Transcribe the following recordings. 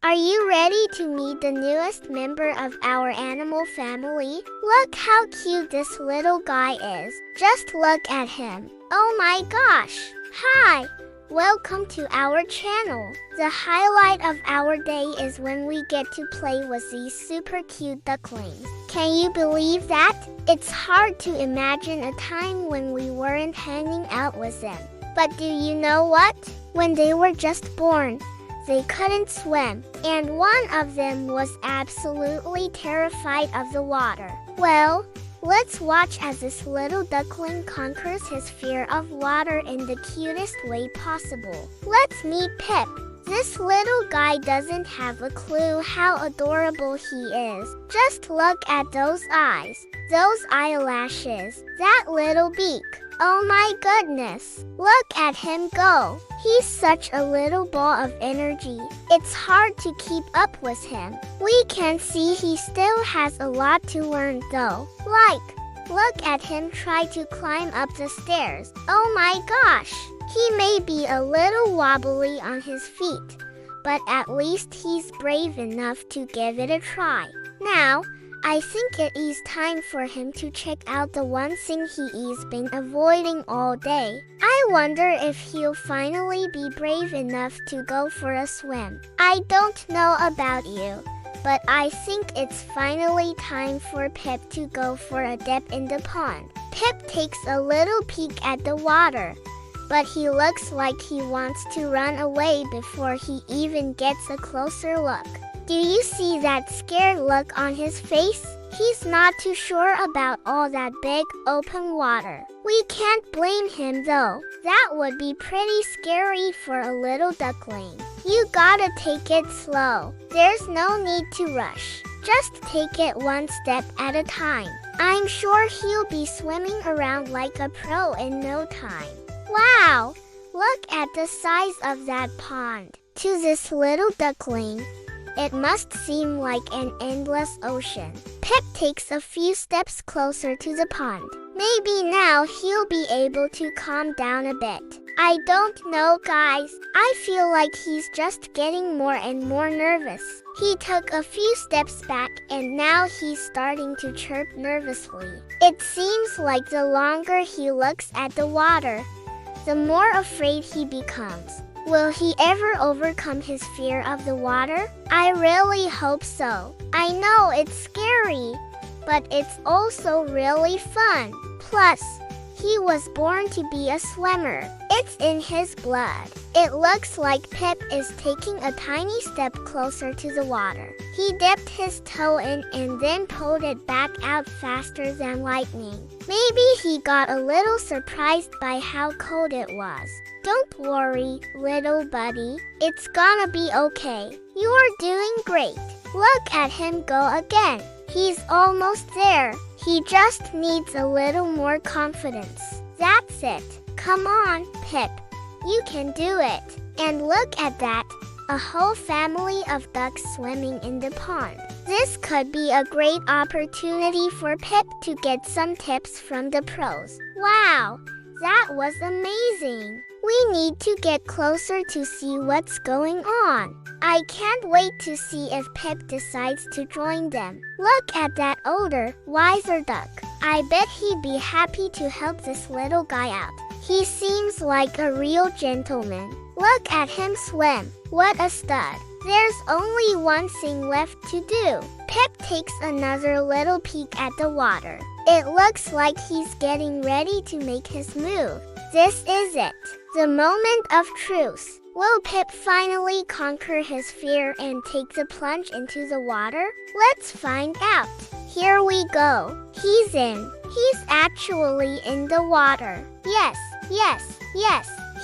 Are you ready to meet the newest member of our animal family? Look how cute this little guy is. Just look at him. Oh my gosh! Hi! Welcome to our channel. The highlight of our day is when we get to play with these super cute ducklings. Can you believe that? It's hard to imagine a time when we weren't hanging out with them. But do you know what? When they were just born, they couldn't swim, and one of them was absolutely terrified of the water. Well, let's watch as this little duckling conquers his fear of water in the cutest way possible. Let's meet Pip. This little guy doesn't have a clue how adorable he is. Just look at those eyes, those eyelashes, that little beak. Oh my goodness! Look at him go! He's such a little ball of energy. It's hard to keep up with him. We can see he still has a lot to learn though. Look at him try to climb up the stairs. Oh my gosh! He may be a little wobbly on his feet, but at least he's brave enough to give it a try. Now, I think it is time for him to check out the one thing he's been avoiding all day. I wonder if he'll finally be brave enough to go for a swim. I don't know about you, but I think it's finally time for Pip to go for a dip in the pond. Pip takes a little peek at the water, but he looks like he wants to run away before he even gets a closer look. Do you see that scared look on his face? He's not too sure about all that big, open water. We can't blame him though. That would be pretty scary for a little duckling. You gotta take it slow. There's no need to rush. Just take it one step at a time. I'm sure he'll be swimming around like a pro in no time. Wow! Look at the size of that pond. To this little duckling, it must seem like an endless ocean. Pip takes a few steps closer to the pond. Maybe now he'll be able to calm down a bit. I don't know, guys. I feel like he's just getting more and more nervous. He took a few steps back and now he's starting to chirp nervously. It seems like the longer he looks at the water, the more afraid he becomes. Will he ever overcome his fear of the water? I really hope so. I know it's scary, but it's also really fun. Plus, he was born to be a swimmer. It's in his blood. It looks like Pip is taking a tiny step closer to the water. He dipped his toe in and then pulled it back out faster than lightning. Maybe he got a little surprised by how cold it was. Don't worry, little buddy. It's gonna be okay. You're doing great. Look at him go again. He's almost there. He just needs a little more confidence. That's it. Come on, Pip. You can do it. And look at that. A whole family of ducks swimming in the pond. This could be a great opportunity for Pip to get some tips from the pros. Wow, that was amazing. We need to get closer to see what's going on. I can't wait to see if Pip decides to join them. Look at that older, wiser duck. I bet he'd be happy to help this little guy out. He seems like a real gentleman. Look at him swim. What a stud. There's only one thing left to do. Pip takes another little peek at the water. It looks like he's getting ready to make his move. This is it. The moment of truth. Will Pip finally conquer his fear and take the plunge into the water? Let's find out. Here we go. He's in. He's actually in the water. Yes.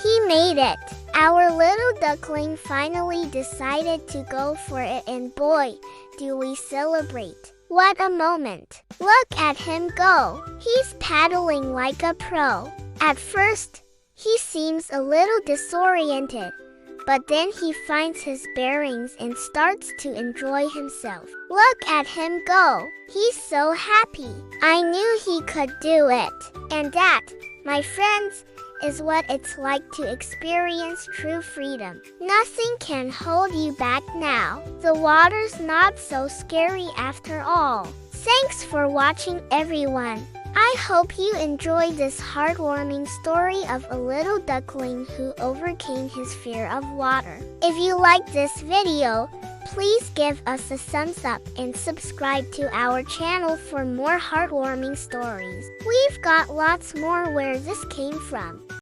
He made it. Our little duckling finally decided to go for it, and boy, do we celebrate. What a moment. Look at him go. He's paddling like a pro. At first, he seems a little disoriented, but then he finds his bearings and starts to enjoy himself. Look at him go. He's so happy. I knew he could do it. And that, my friends, is what it's like to experience true freedom. Nothing can hold you back now. The water's not so scary after all. Thanks for watching, everyone. I hope you enjoyed this heartwarming story of a little duckling who overcame his fear of water. If you liked this video, please give us a thumbs up and subscribe to our channel for more heartwarming stories. We've got lots more where this came from.